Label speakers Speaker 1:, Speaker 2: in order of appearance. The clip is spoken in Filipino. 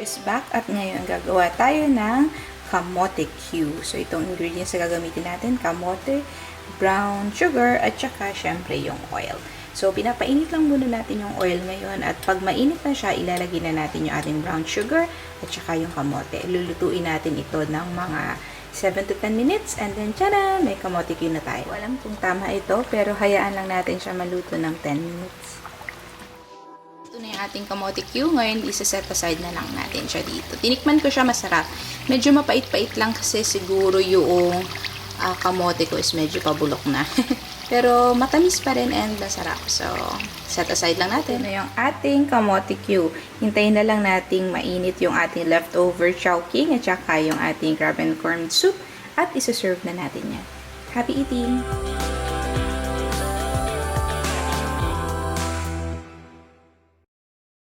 Speaker 1: is back at ngayon gagawa tayo ng Kamote Cue. So, itong ingredients na gagamitin natin, kamote, brown sugar, at saka syempre yung oil. So, pinapainit lang muna natin yung oil ngayon at pag mainit na siya, ilalagay na natin yung ating brown sugar at saka yung kamote. Lulutuin natin ito ng mga 7 to 10 minutes and then tara, may kamote cue na tayo. Alam kung tama ito pero hayaan lang natin siya maluto ng 10 minutes. Ito na yung ating kamote cue. Ngayon, isa-set aside na lang natin siya dito. Tinikman ko siya, masarap. Medyo mapait-pait lang kasi siguro yung kamote ko is medyo pabulok na. Pero matamis pa rin and masarap. So, set aside lang natin. Ito na yung ating kamote cue. Hintayin na lang nating mainit yung ating leftover chowking at saka yung ating crab and corn soup at isa-serve na natin yan. Happy eating!